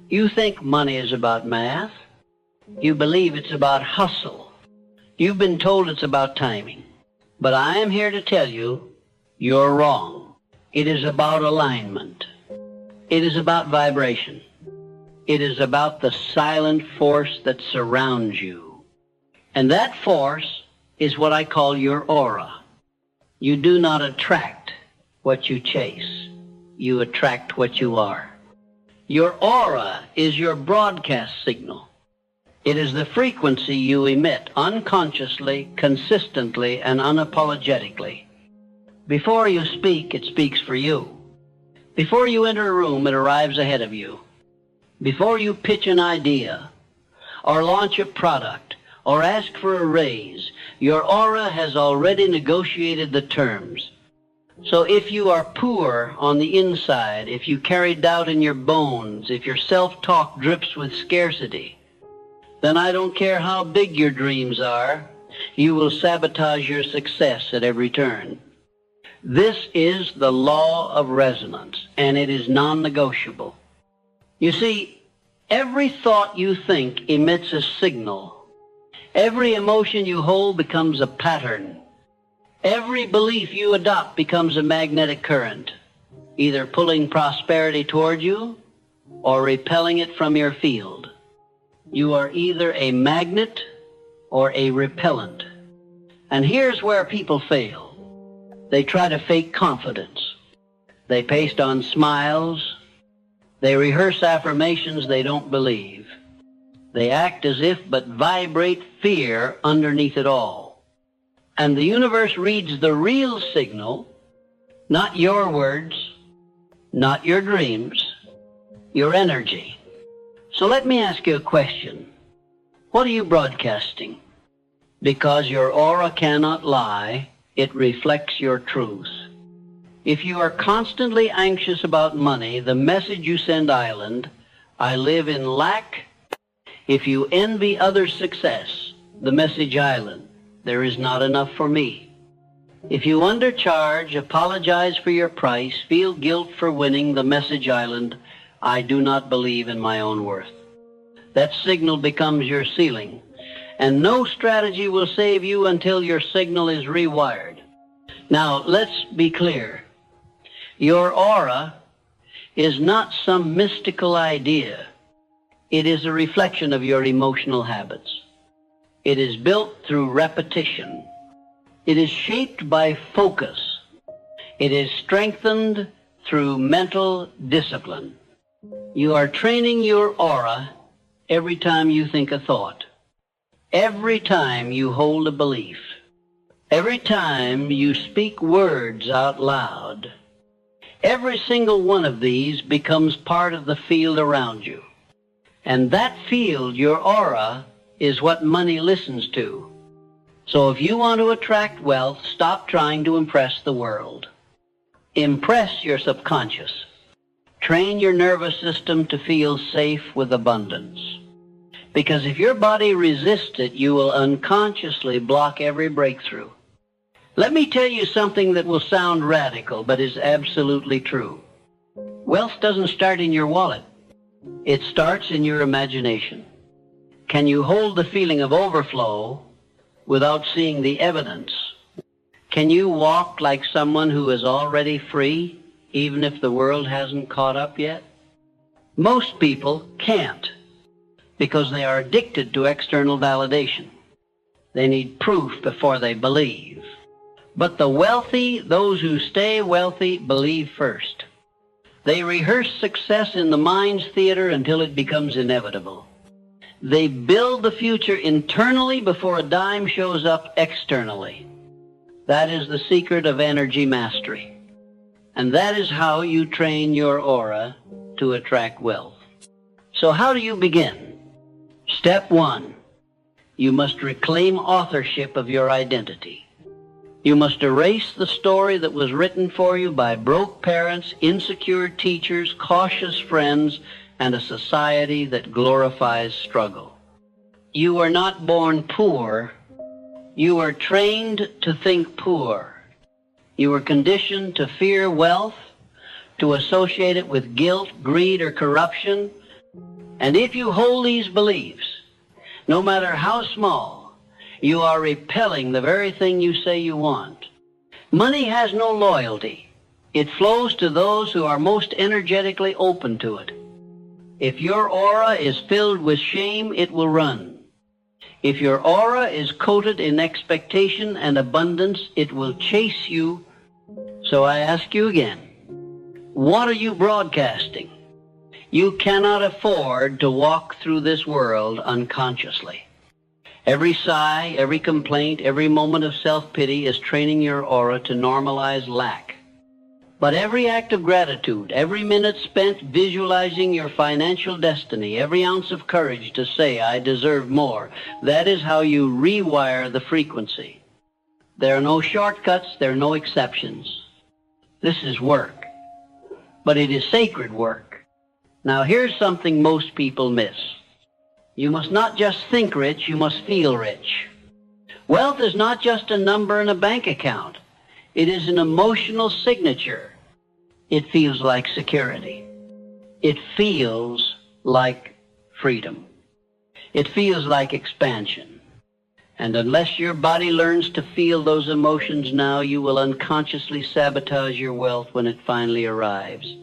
You think money is about math. You believe it's about hustle. You've been told it's about timing. But I am here to tell you, you're wrong. It is about alignment. It is about vibration. It is about the silent force that surrounds you. And that force is what I call your aura. You do not attract what you chase. You attract what you are. Your aura is your broadcast signal. It is the frequency you emit unconsciously, consistently, and unapologetically. Before you speak, it speaks for you. Before you enter a room, it arrives ahead of you. Before you pitch an idea, or launch a product, or ask for a raise, your aura has already negotiated the terms. So if you are poor on the inside, if you carry doubt in your bones, if your self-talk drips with scarcity, then I don't care how big your dreams are, you will sabotage your success at every turn. This is the law of resonance, and it is non-negotiable. You see, every thought you think emits a signal. Every emotion you hold becomes a pattern. Every belief you adopt becomes a magnetic current, either pulling prosperity toward you or repelling it from your field. You are either a magnet or a repellent. And here's where people fail. They try to fake confidence. They paste on smiles. They rehearse affirmations they don't believe. They act as if but vibrate fear underneath it all. And the universe reads the real signal, not your words, not your dreams, your energy. So let me ask you a question. What are you broadcasting? Because your aura cannot lie, it reflects your truth. If you are constantly anxious about money, the message you send island, I live in lack. If you envy others' success, the message island, there is not enough for me. If you undercharge, apologize for your price, feel guilt for winning, the message island, I do not believe in my own worth. That signal becomes your ceiling, and no strategy will save you until your signal is rewired. Now, let's be clear. Your aura is not some mystical idea. It is a reflection of your emotional habits. It is built through repetition. It is shaped by focus. It is strengthened through mental discipline. You are training your aura every time you think a thought, every time you hold a belief, every time you speak words out loud. Every single one of these becomes part of the field around you. And that field, your aura, is what money listens to. So if you want to attract wealth, stop trying to impress the world. Impress your subconscious. Train your nervous system to feel safe with abundance. Because if your body resists it, you will unconsciously block every breakthrough. Let me tell you something that will sound radical, but is absolutely true. Wealth doesn't start in your wallet. It starts in your imagination. Can you hold the feeling of overflow without seeing the evidence? Can you walk like someone who is already free, even if the world hasn't caught up yet? Most people can't, because they are addicted to external validation. They need proof before they believe. But the wealthy, those who stay wealthy, believe first. They rehearse success in the mind's theater until it becomes inevitable. They build the future internally before a dime shows up externally. That is the secret of energy mastery. And that is how you train your aura to attract wealth. So how do you begin? Step 1, you must reclaim authorship of your identity. You must erase the story that was written for you by broke parents, insecure teachers, cautious friends, and a society that glorifies struggle. You are not born poor. You are trained to think poor. You are conditioned to fear wealth, to associate it with guilt, greed, or corruption. And if you hold these beliefs, no matter how small, you are repelling the very thing you say you want. Money has no loyalty. It flows to those who are most energetically open to it. If your aura is filled with shame, it will run. If your aura is coated in expectation and abundance, it will chase you. So I ask you again, what are you broadcasting? You cannot afford to walk through this world unconsciously. Every sigh, every complaint, every moment of self-pity is training your aura to normalize lack. But every act of gratitude, every minute spent visualizing your financial destiny, every ounce of courage to say, I deserve more, that is how you rewire the frequency. There are no shortcuts, there are no exceptions. This is work, but it is sacred work. Now here's something most people miss. You must not just think rich, you must feel rich. Wealth is not just a number in a bank account. It is an emotional signature. It feels like security. It feels like freedom. It feels like expansion. And unless your body learns to feel those emotions now, you will unconsciously sabotage your wealth when it finally arrives.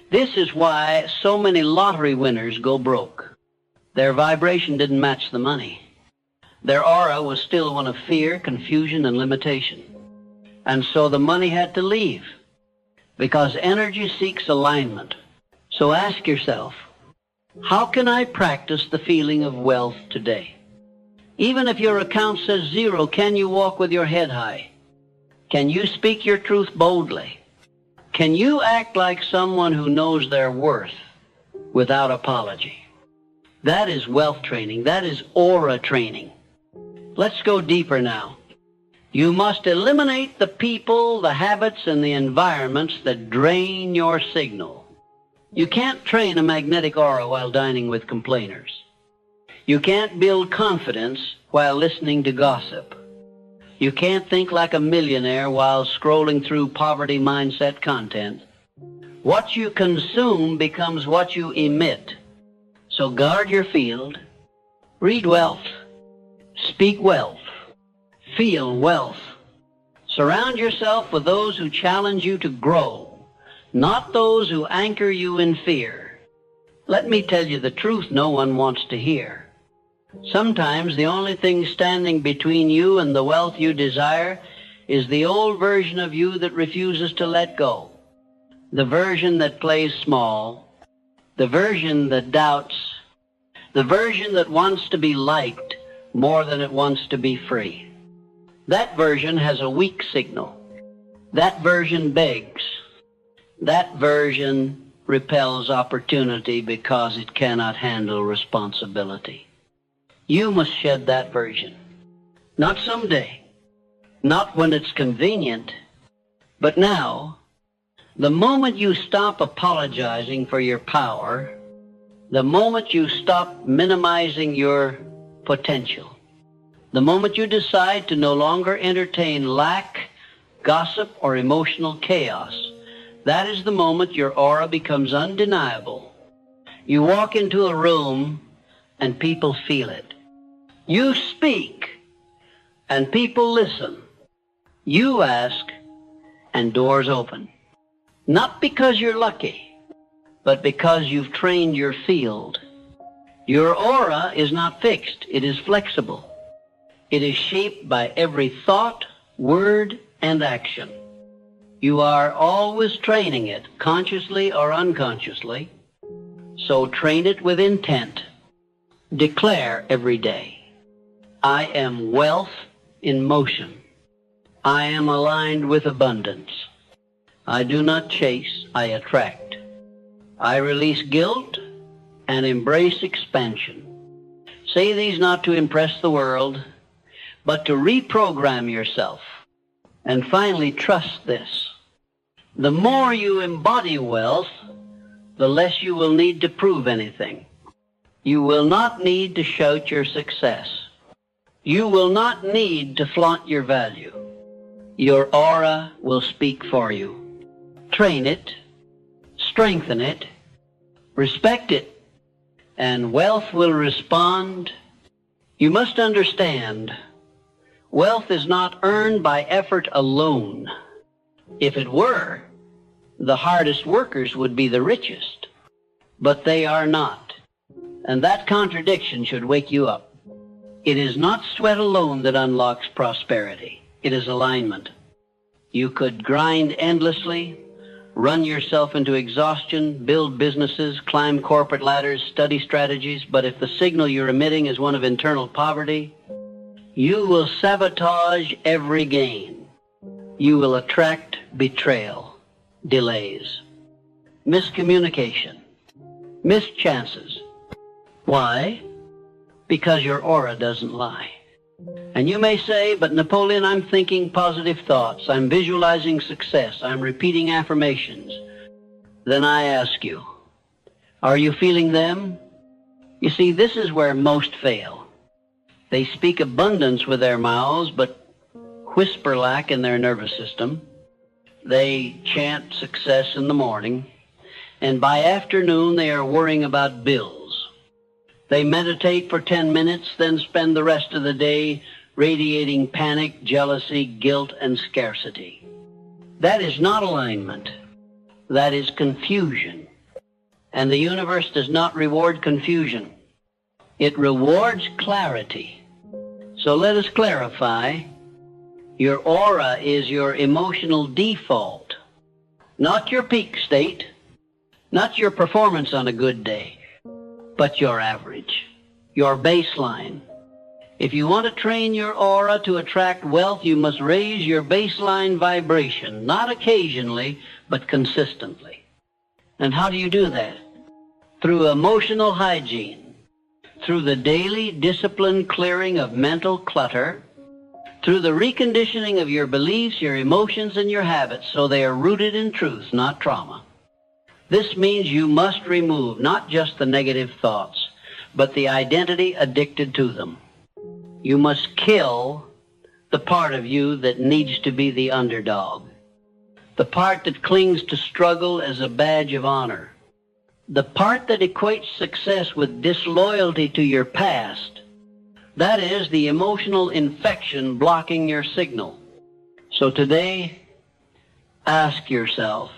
This is why so many lottery winners go broke. Their vibration didn't match the money. Their aura was still one of fear, confusion, and limitation. And so the money had to leave, because energy seeks alignment. So ask yourself, how can I practice the feeling of wealth today? Even if your account says zero, can you walk with your head high? Can you speak your truth boldly? Can you act like someone who knows their worth without apology? That is wealth training. That is aura training. Let's go deeper now. You must eliminate the people, the habits, and the environments that drain your signal. You can't train a magnetic aura while dining with complainers. You can't build confidence while listening to gossip. You can't think like a millionaire while scrolling through poverty mindset content. What you consume becomes what you emit. So guard your field, read wealth, speak wealth, feel wealth. Surround yourself with those who challenge you to grow, not those who anchor you in fear. Let me tell you the truth no one wants to hear. Sometimes the only thing standing between you and the wealth you desire is the old version of you that refuses to let go, the version that plays small, the version that doubts, the version that wants to be liked more than it wants to be free. That version has a weak signal. That version begs. That version repels opportunity because it cannot handle responsibility. You must shed that version. Not someday, not when it's convenient, but now. The moment you stop apologizing for your power, the moment you stop minimizing your potential, the moment you decide to no longer entertain lack, gossip, or emotional chaos, that is the moment your aura becomes undeniable. You walk into a room and people feel it. You speak and people listen. You ask and doors open. Not because you're lucky, but because you've trained your field. Your aura is not fixed, it is flexible. It is shaped by every thought, word, and action. You are always training it, consciously or unconsciously. So train it with intent. Declare every day, I am wealth in motion. I am aligned with abundance. I do not chase, I attract. I release guilt and embrace expansion. Say these not to impress the world, but to reprogram yourself. And finally, trust this. The more you embody wealth, the less you will need to prove anything. You will not need to shout your success. You will not need to flaunt your value. Your aura will speak for you. Train it, strengthen it, respect it, and wealth will respond. You must understand, wealth is not earned by effort alone. If it were, the hardest workers would be the richest, but they are not. And that contradiction should wake you up. It is not sweat alone that unlocks prosperity. It is alignment. You could grind endlessly, run yourself into exhaustion, build businesses, climb corporate ladders, study strategies, but if the signal you're emitting is one of internal poverty, you will sabotage every gain. You will attract betrayal, delays, miscommunication, missed chances. Why? Because your aura doesn't lie. And you may say, but Napoleon, I'm thinking positive thoughts. I'm visualizing success. I'm repeating affirmations. Then I ask you, are you feeling them? You see, this is where most fail. They speak abundance with their mouths, but whisper lack in their nervous system. They chant success in the morning, and by afternoon they are worrying about bills. They meditate for 10 minutes, then spend the rest of the day radiating panic, jealousy, guilt, and scarcity. That is not alignment. That is confusion. And the universe does not reward confusion. It rewards clarity. So let us clarify. Your aura is your emotional default, not your peak state, not your performance on a good day, but your average, your baseline. If you want to train your aura to attract wealth, you must raise your baseline vibration, not occasionally, but consistently. And how do you do that? Through emotional hygiene, through the daily disciplined clearing of mental clutter, through the reconditioning of your beliefs, your emotions, and your habits so they are rooted in truth, not trauma. This means you must remove not just the negative thoughts, but the identity addicted to them. You must kill the part of you that needs to be the underdog, the part that clings to struggle as a badge of honor, the part that equates success with disloyalty to your past. That is the emotional infection blocking your signal. So today, ask yourself,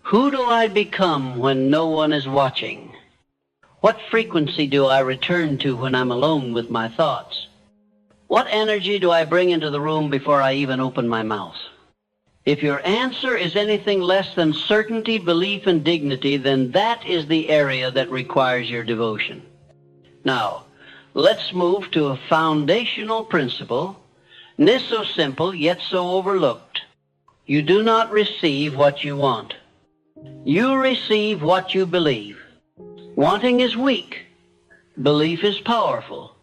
who do I become when no one is watching? What frequency do I return to when I'm alone with my thoughts? What energy do I bring into the room before I even open my mouth? If your answer is anything less than certainty, belief, and dignity, then that is the area that requires your devotion. Now, let's move to a foundational principle, this so simple yet so overlooked. You do not receive what you want. You receive what you believe. Wanting is weak. Belief is powerful.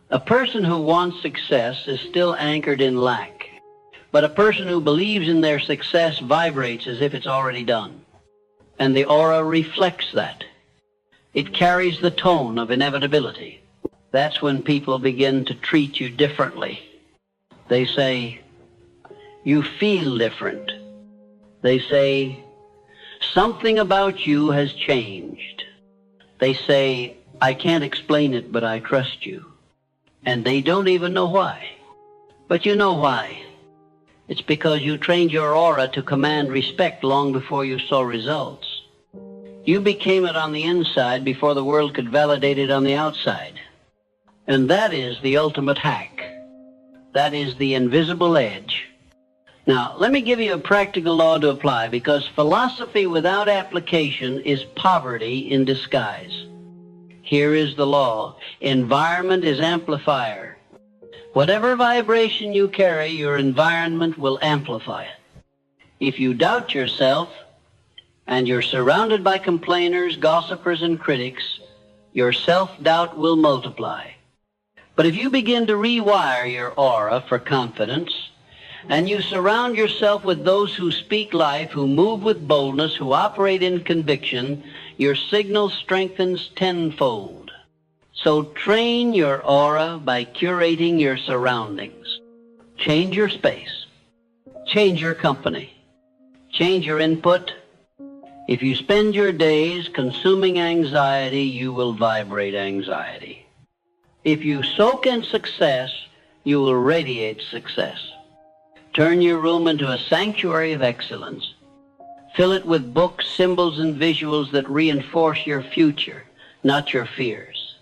A person who wants success is still anchored in lack. But a person who believes in their success vibrates as if it's already done. And the aura reflects that. It carries the tone of inevitability. That's when people begin to treat you differently. They say, you feel different. They say, something about you has changed. They say, I can't explain it, but I trust you. And they don't even know why. But you know why. It's because you trained your aura to command respect long before you saw results. You became it on the inside before the world could validate it on the outside. And that is the ultimate hack. That is the invisible edge. Now, let me give you a practical law to apply, because philosophy without application is poverty in disguise. Here is the law. Environment is amplifier. Whatever vibration you carry, your environment will amplify it. If you doubt yourself, and you're surrounded by complainers, gossipers, and critics, your self-doubt will multiply. But if you begin to rewire your aura for confidence, and you surround yourself with those who speak life, who move with boldness, who operate in conviction, your signal strengthens tenfold. So train your aura by curating your surroundings. Change your space. Change your company. Change your input. If you spend your days consuming anxiety, you will vibrate anxiety. If you soak in success, you will radiate success. Turn your room into a sanctuary of excellence. Fill it with books, symbols, and visuals that reinforce your future, not your fears.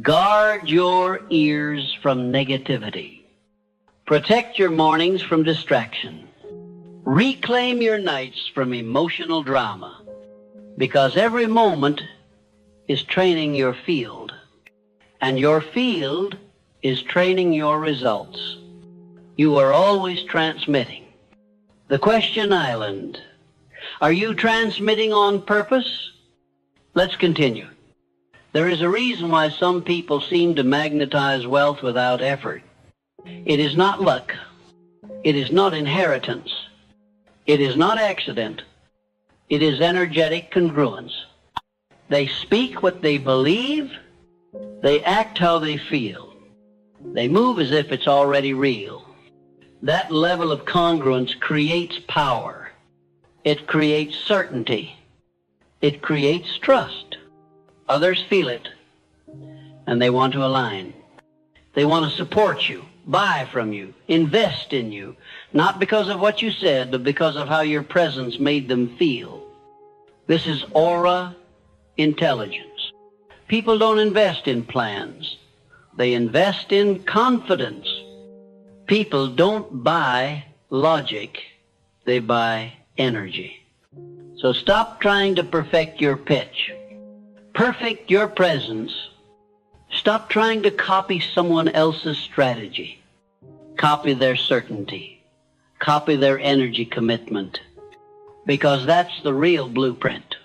Guard your ears from negativity. Protect your mornings from distraction. Reclaim your nights from emotional drama, because every moment is training your field, and your field is training your results. You are always transmitting. The question island. Are you transmitting on purpose? Let's continue. There is a reason why some people seem to magnetize wealth without effort. It is not luck. It is not inheritance. It is not accident. It is energetic congruence. They speak what they believe. They act how they feel. They move as if it's already real. That level of congruence creates power. It creates certainty. It creates trust. Others feel it, and they want to align. They want to support you, buy from you, invest in you, not because of what you said, but because of how your presence made them feel. This is aura intelligence. People don't invest in plans. They invest in confidence. People don't buy logic. They buy energy. So stop trying to perfect your pitch. Perfect your presence. Stop trying to copy someone else's strategy. Copy their certainty. Copy their energy commitment. Because that's the real blueprint.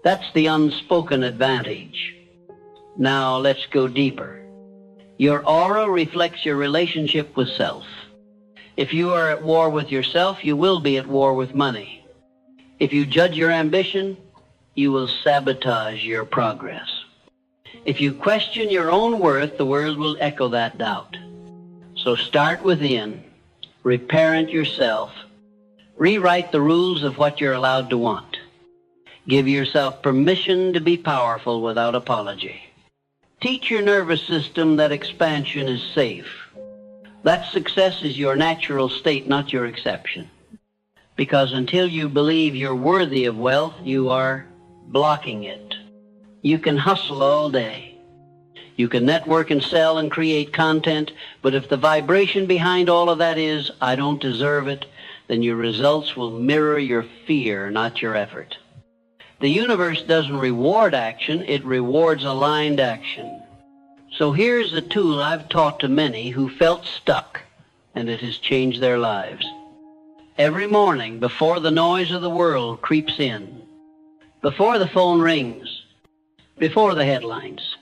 That's the unspoken advantage. Now let's go deeper. Your aura reflects your relationship with self. If you are at war with yourself, you will be at war with money. If you judge your ambition, you will sabotage your progress. If you question your own worth, the world will echo that doubt. So start within, reparent yourself, rewrite the rules of what you're allowed to want. Give yourself permission to be powerful without apology. Teach your nervous system that expansion is safe. That success is your natural state, not your exception. Because until you believe you're worthy of wealth, you are blocking it. You can hustle all day. You can network and sell and create content, but if the vibration behind all of that is, I don't deserve it, then your results will mirror your fear, not your effort. The universe doesn't reward action, it rewards aligned action. So here's a tool I've taught to many who felt stuck, and it has changed their lives. Every morning, before the noise of the world creeps in, before the phone rings, before the headlines,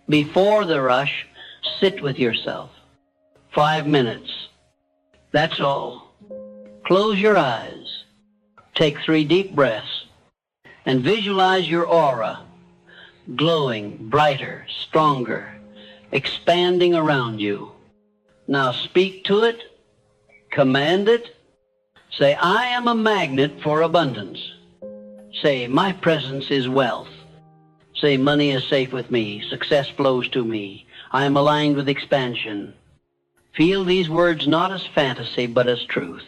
before the rush, sit with yourself. 5 minutes. That's all. Close your eyes. Take 3 deep breaths. And visualize your aura, glowing, brighter, stronger, expanding around you. Now speak to it, command it. Say, I am a magnet for abundance. Say, my presence is wealth. Say, money is safe with me, success flows to me. I am aligned with expansion. Feel these words not as fantasy, but as truth.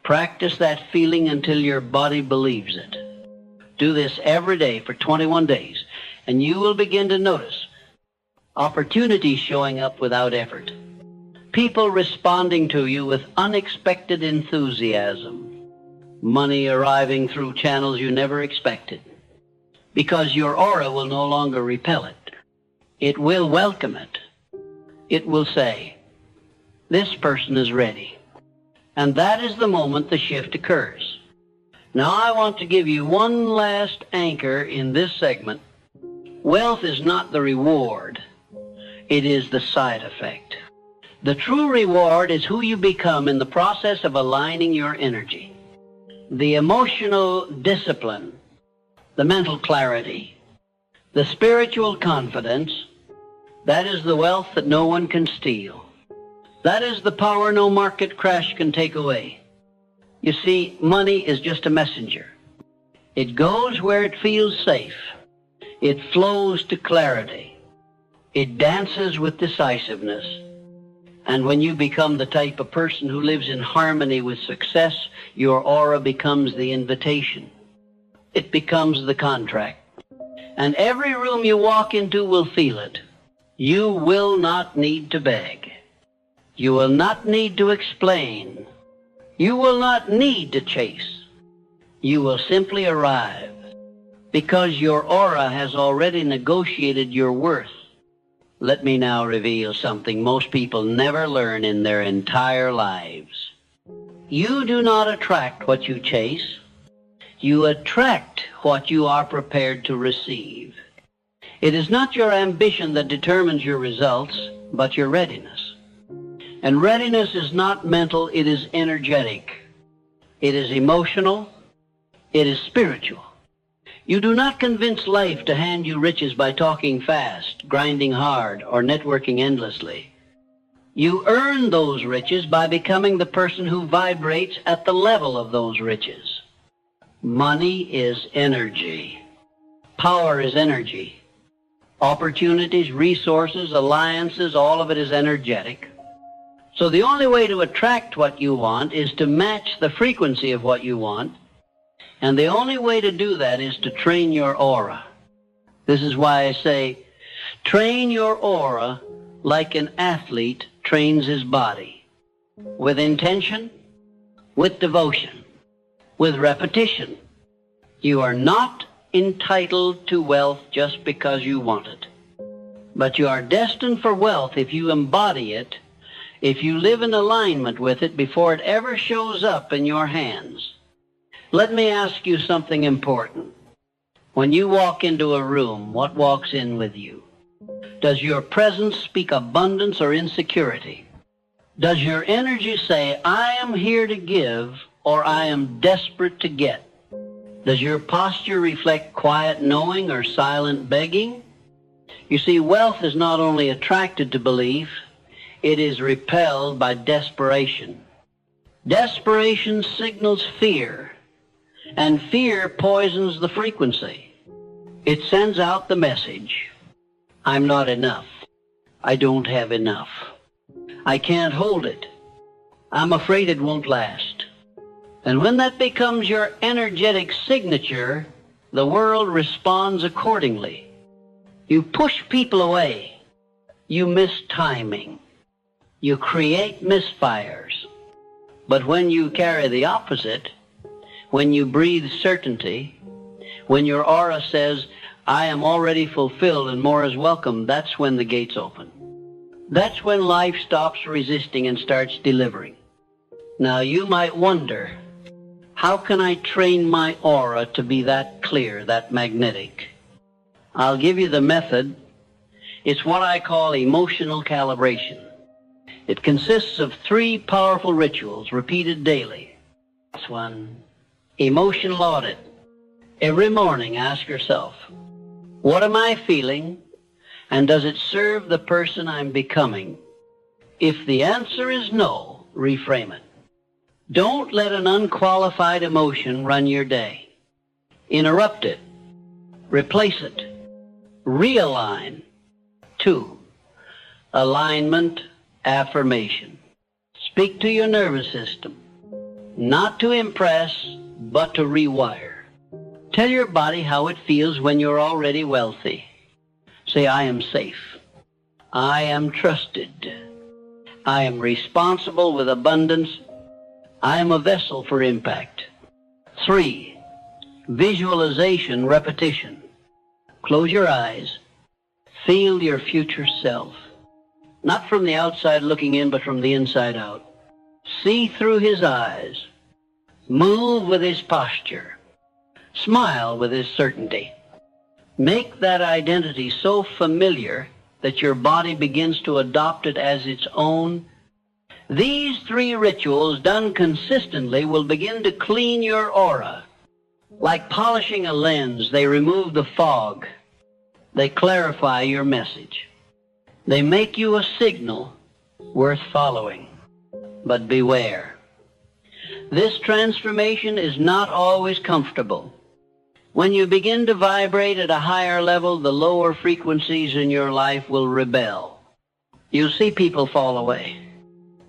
Practice that feeling until your body believes it. Do this every day for 21 days, and you will begin to notice opportunities showing up without effort. People responding to you with unexpected enthusiasm. Money arriving through channels you never expected. Because your aura will no longer repel it. It will welcome it. It will say, this person is ready. And that is the moment the shift occurs. Now I want to give you one last anchor in this segment. Wealth is not the reward. It is the side effect. The true reward is who you become in the process of aligning your energy. The emotional discipline, the mental clarity, the spiritual confidence, that is the wealth that no one can steal. That is the power no market crash can take away. You see, money is just a messenger. It goes where it feels safe. It flows to clarity. It dances with decisiveness. And when you become the type of person who lives in harmony with success, your aura becomes the invitation. It becomes the contract. And every room you walk into will feel it. You will not need to beg. You will not need to explain. You will not need to chase. You will simply arrive because your aura has already negotiated your worth. Let me now reveal something most people never learn in their entire lives. You do not attract what you chase. You attract what you are prepared to receive. It is not your ambition that determines your results, but your readiness. And readiness is not mental, it is energetic. It is emotional. It is spiritual. You do not convince life to hand you riches by talking fast, grinding hard, or networking endlessly. You earn those riches by becoming the person who vibrates at the level of those riches. Money is energy. Power is energy. Opportunities, resources, alliances, all of it is energetic. So the only way to attract what you want is to match the frequency of what you want. And the only way to do that is to train your aura. This is why I say, train your aura like an athlete trains his body. With intention, with devotion, with repetition. You are not entitled to wealth just because you want it. But you are destined for wealth if you embody it, if you live in alignment with it before it ever shows up in your hands. Let me ask you something important. When you walk into a room, what walks in with you? Does your presence speak abundance or insecurity? Does your energy say, I am here to give, or I am desperate to get? Does your posture reflect quiet knowing or silent begging? You see, wealth is not only attracted to belief, it is repelled by desperation. Desperation signals fear, and fear poisons the frequency. It sends out the message, I'm not enough. I don't have enough. I can't hold it. I'm afraid it won't last. And when that becomes your energetic signature, the world responds accordingly. You push people away. You miss timing. You create misfires. But when you carry the opposite, when you breathe certainty, when your aura says, I am already fulfilled and more is welcome, that's when the gates open. That's when life stops resisting and starts delivering. Now you might wonder, how can I train my aura to be that clear, that magnetic? I'll give you the method. It's what I call emotional calibration. It consists of 3 powerful rituals repeated daily. This one, emotional audit. Every morning ask yourself, what am I feeling, and does it serve the person I'm becoming? If the answer is no, reframe it. Don't let an unqualified emotion run your day. Interrupt it. Replace it. Realign. 2, alignment, affirmation. Speak to your nervous system. Not to impress, but to rewire. Tell your body how it feels when you're already wealthy. Say, I am safe. I am trusted. I am responsible with abundance. I am a vessel for impact. 3, visualization, repetition. Close your eyes. Feel your future self. Not from the outside looking in, but from the inside out. See through his eyes. Move with his posture. Smile with his certainty. Make that identity so familiar that your body begins to adopt it as its own. These 3 rituals done consistently will begin to clean your aura. Like polishing a lens, they remove the fog. They clarify your message. They make you a signal worth following. But beware. This transformation is not always comfortable. When you begin to vibrate at a higher level, the lower frequencies in your life will rebel. You'll see people fall away.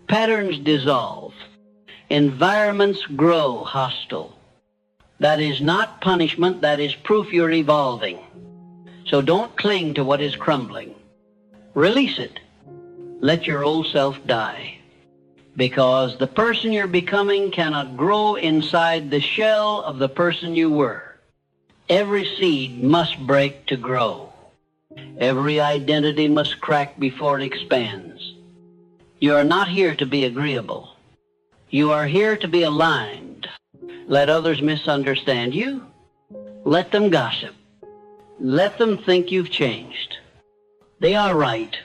Patterns dissolve. Environments grow hostile. That is not punishment, that is proof you're evolving. So don't cling to what is crumbling. Release it. Let your old self die. Because the person you're becoming cannot grow inside the shell of the person you were. Every seed must break to grow. Every identity must crack before it expands. You are not here to be agreeable. You are here to be aligned. Let others misunderstand you. Let them gossip. Let them think you've changed. They are right.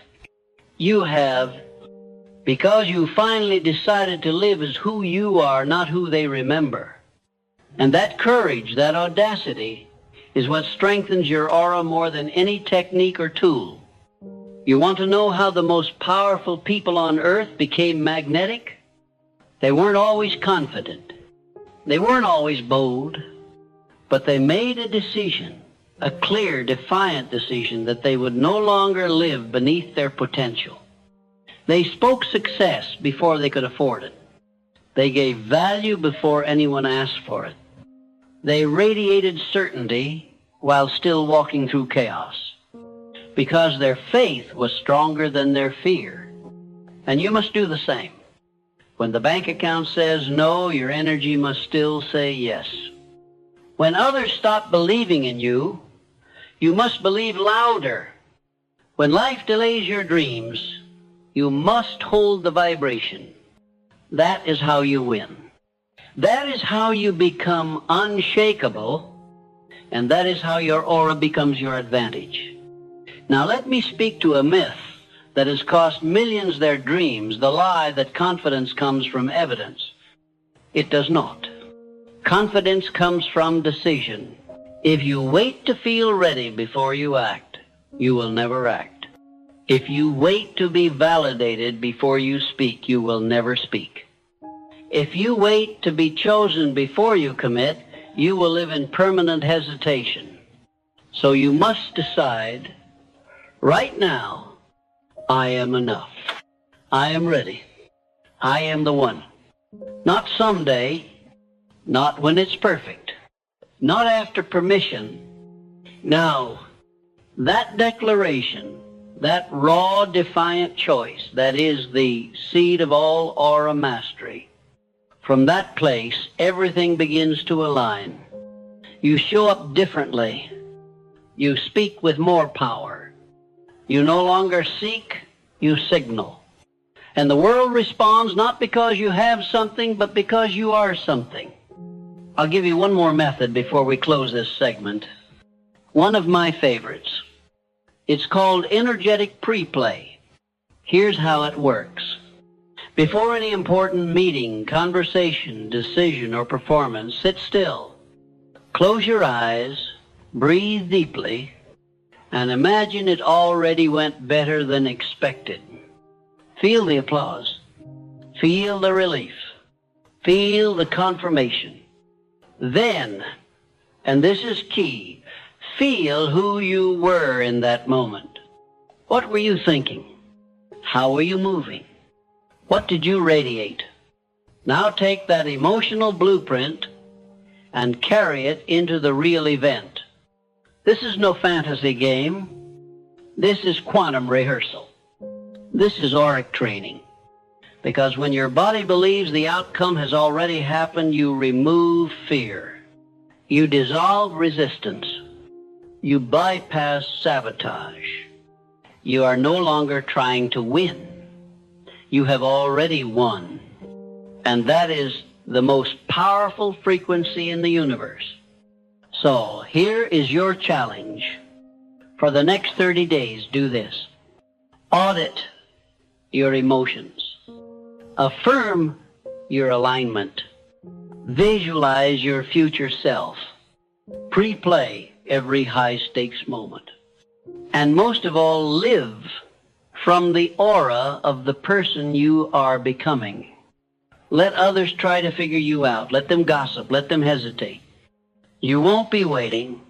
You have, because you finally decided to live as who you are, not who they remember. And that courage, that audacity, is what strengthens your aura more than any technique or tool. You want to know how the most powerful people on earth became magnetic? They weren't always confident. They weren't always bold. But they made a decision, a clear, defiant decision, that they would no longer live beneath their potential. They spoke success before they could afford it. They gave value before anyone asked for it. They radiated certainty while still walking through chaos, because their faith was stronger than their fear. And you must do the same. When the bank account says no, your energy must still say yes. When others stop believing in you, you must believe louder. When life delays your dreams, you must hold the vibration. That is how you win. That is how you become unshakable, and that is how your aura becomes your advantage. Now let me speak to a myth that has cost millions their dreams, the lie that confidence comes from evidence. It does not. Confidence comes from decision. If you wait to feel ready before you act, you will never act. If you wait to be validated before you speak, you will never speak. If you wait to be chosen before you commit, you will live in permanent hesitation. So you must decide, right now, I am enough. I am ready. I am the one. Not someday, not when it's perfect, not after permission. Now, that declaration, that raw, defiant choice, that is the seed of all aura mastery. From that place, everything begins to align. You show up differently. You speak with more power. You no longer seek, you signal. And the world responds not because you have something, but because you are something. I'll give you one more method before we close this segment. One of my favorites. It's called energetic pre-play. Here's how it works. Before any important meeting, conversation, decision, or performance, sit still. Close your eyes, breathe deeply, and imagine it already went better than expected. Feel the applause. Feel the relief. Feel the confirmation. Then, and this is key, feel who you were in that moment. What were you thinking? How were you moving? What did you radiate? Now take that emotional blueprint and carry it into the real event. This is no fantasy game. This is quantum rehearsal. This is auric training. Because when your body believes the outcome has already happened, you remove fear. You dissolve resistance. You bypass sabotage. You are no longer trying to win. You have already won. And that is the most powerful frequency in the universe. So here is your challenge. For the next 30 days, do this. Audit your emotions. Affirm your alignment. Visualize your future self. Pre-play every high-stakes moment. And most of all, live from the aura of the person you are becoming. Let others try to figure you out. Let them gossip. Let them hesitate. You won't be waiting,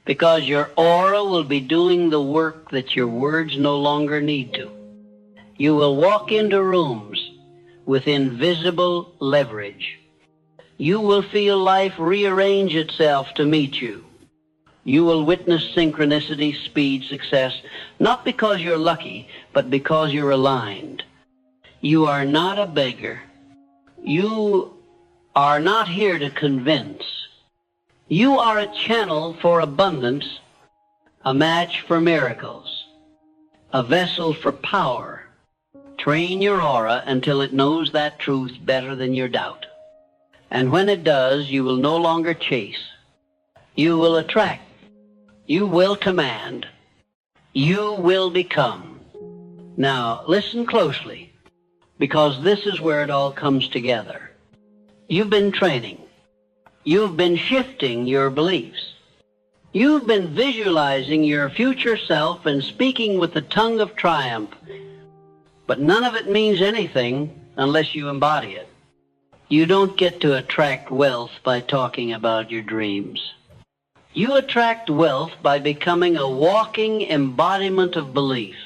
because your aura will be doing the work that your words no longer need to. You will walk into rooms with invisible leverage. You will feel life rearrange itself to meet you. You will witness synchronicity, speed, success, not because you're lucky, but because you're aligned. You are not a beggar. You are not here to convince. You are a channel for abundance, a match for miracles, a vessel for power. Train your aura until it knows that truth better than your doubt. And when it does, you will no longer chase. You will attract. You will command. You will become. Now, listen closely, because this is where it all comes together. You've been training. You've been shifting your beliefs. You've been visualizing your future self and speaking with the tongue of triumph. But none of it means anything unless you embody it. You don't get to attract wealth by talking about your dreams. You attract wealth by becoming a walking embodiment of belief,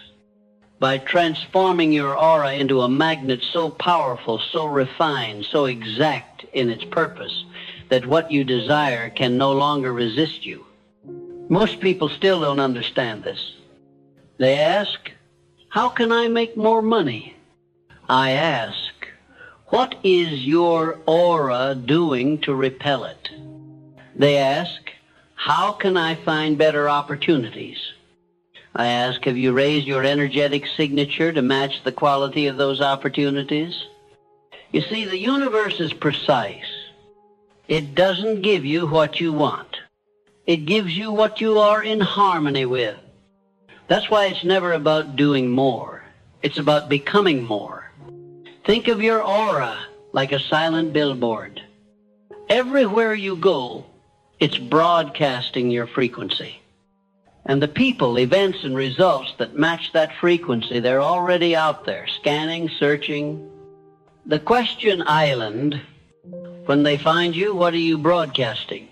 by transforming your aura into a magnet so powerful, so refined, so exact in its purpose, that what you desire can no longer resist you. Most people still don't understand this. They ask, how can I make more money? I ask, what is your aura doing to repel it? They ask, how can I find better opportunities? I ask, have you raised your energetic signature to match the quality of those opportunities? You see, the universe is precise. It doesn't give you what you want. It gives you what you are in harmony with. That's why it's never about doing more. It's about becoming more. Think of your aura like a silent billboard. Everywhere you go, it's broadcasting your frequency. And the people, events, and results that match that frequency, they're already out there, scanning, searching. The question island, when they find you, what are you broadcasting?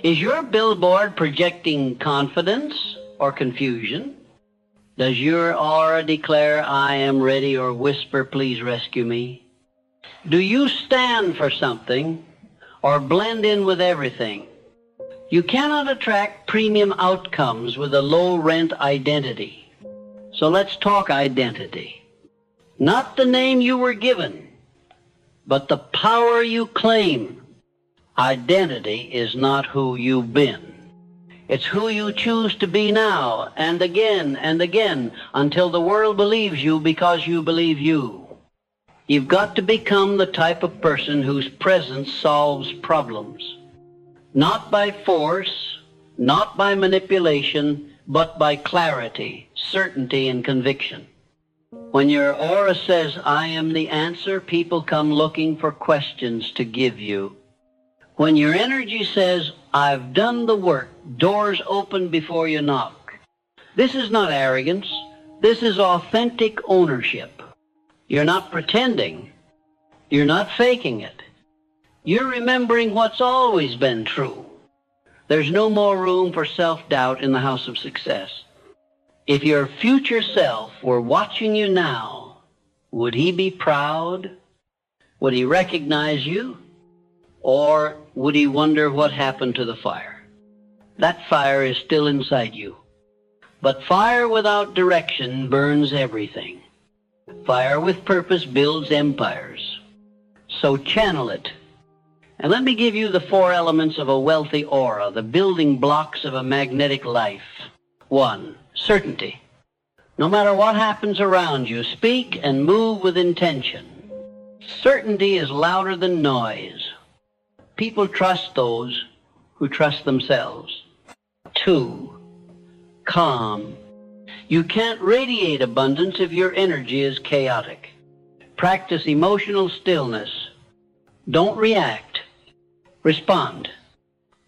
Is your billboard projecting confidence or confusion? Does your aura declare, I am ready, or whisper, please rescue me? Do you stand for something or blend in with everything? You cannot attract premium outcomes with a low-rent identity. So let's talk identity. Not the name you were given, but the power you claim. Identity is not who you've been. It's who you choose to be now, and again, until the world believes you because you believe you. You've got to become the type of person whose presence solves problems. Not by force, not by manipulation, but by clarity, certainty, and conviction. When your aura says, I am the answer, people come looking for questions to give you. When your energy says, I've done the work, doors open before you knock. This is not arrogance. This is authentic ownership. You're not pretending. You're not faking it. You're remembering what's always been true. There's no more room for self-doubt in the house of success. If your future self were watching you now, would he be proud? Would he recognize you? Or would he wonder what happened to the fire? That fire is still inside you. But fire without direction burns everything. Fire with purpose builds empires. So channel it. And let me give you the 4 elements of a wealthy aura, the building blocks of a magnetic life. 1, certainty. No matter what happens around you, speak and move with intention. Certainty is louder than noise. People trust those who trust themselves. 2, calm. You can't radiate abundance if your energy is chaotic. Practice emotional stillness. Don't react. Respond.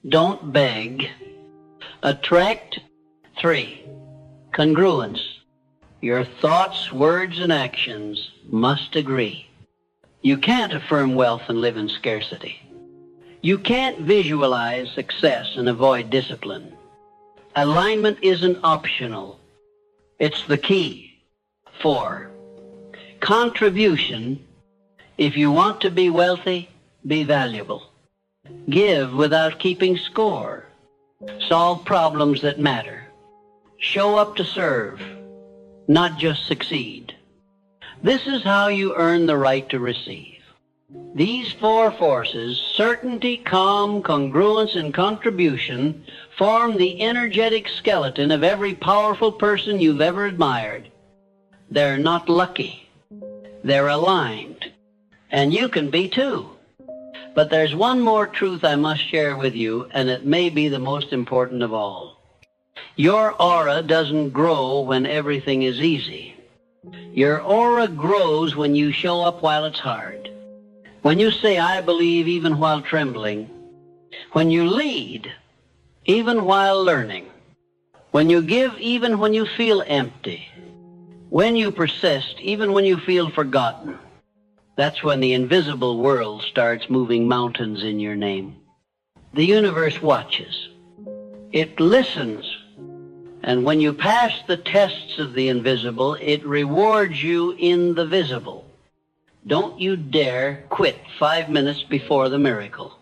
Don't beg. Attract. 3, congruence. Your thoughts, words, and actions must agree. You can't affirm wealth and live in scarcity. You can't visualize success and avoid discipline. Alignment isn't optional. It's the key. 4. Contribution. If you want to be wealthy, be valuable. Give without keeping score. Solve problems that matter. Show up to serve, not just succeed. This is how you earn the right to receive. These 4 forces, certainty, calm, congruence, and contribution, form the energetic skeleton of every powerful person you've ever admired. They're not lucky. They're aligned. And you can be too. But there's one more truth I must share with you, and it may be the most important of all. Your aura doesn't grow when everything is easy. Your aura grows when you show up while it's hard. When you say, I believe even while trembling. When you lead, even while learning. When you give, even when you feel empty. When you persist, even when you feel forgotten. That's when the invisible world starts moving mountains in your name. The universe watches. It listens. And when you pass the tests of the invisible, it rewards you in the visible. Don't you dare quit 5 minutes before the miracle.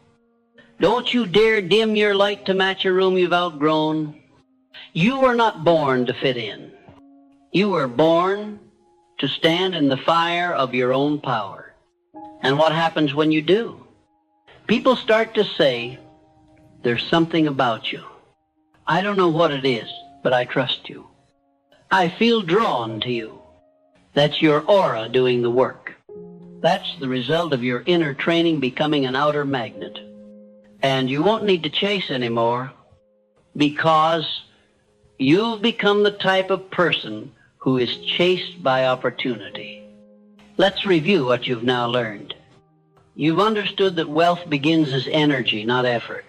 Don't you dare dim your light to match a room you've outgrown. You were not born to fit in. You were born to stand in the fire of your own power. And what happens when you do? People start to say, there's something about you. I don't know what it is, but I trust you. I feel drawn to you. That's your aura doing the work. That's the result of your inner training becoming an outer magnet. And you won't need to chase anymore because you've become the type of person who is chased by opportunity. Let's review what you've now learned. You've understood that wealth begins as energy, not effort.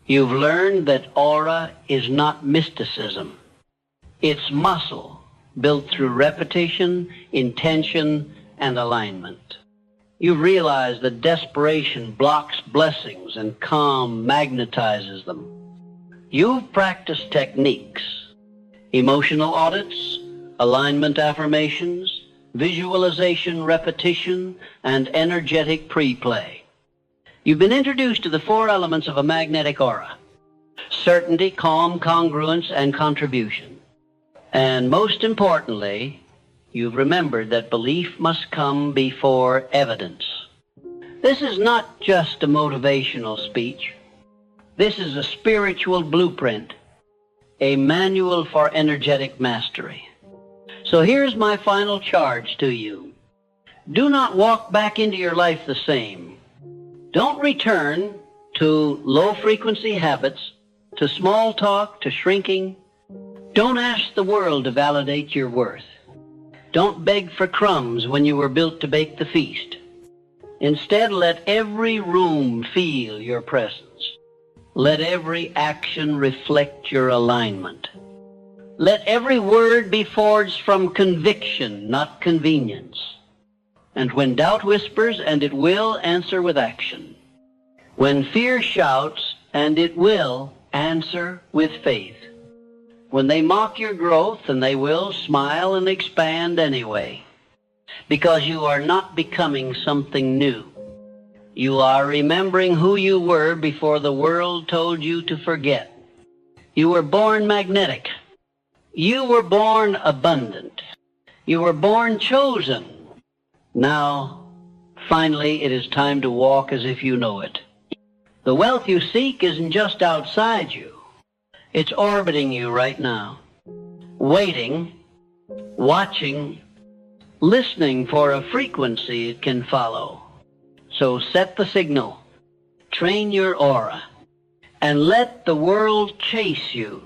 You've learned that aura is not mysticism. It's muscle built through repetition, intention, and alignment. You've realized that desperation blocks blessings and calm magnetizes them. You've practiced techniques, emotional audits, alignment affirmations, visualization repetition, and energetic pre-play. You've been introduced to the 4 elements of a magnetic aura: certainty, calm, congruence, and contribution. And most importantly, you've remembered that belief must come before evidence. This is not just a motivational speech. This is a spiritual blueprint, a manual for energetic mastery. So here's my final charge to you. Do not walk back into your life the same. Don't return to low-frequency habits, to small talk, to shrinking. Don't ask the world to validate your worth. Don't beg for crumbs when you were built to bake the feast. Instead, let every room feel your presence. Let every action reflect your alignment. Let every word be forged from conviction, not convenience. And when doubt whispers, and it will, answer with action. When fear shouts, and it will, answer with faith. When they mock your growth, and they will, smile and expand anyway. Because you are not becoming something new. You are remembering who you were before the world told you to forget. You were born magnetic. You were born abundant. You were born chosen. Now, finally, it is time to walk as if you know it. The wealth you seek isn't just outside you. It's orbiting you right now, waiting, watching, listening for a frequency it can follow. So set the signal, train your aura, and let the world chase you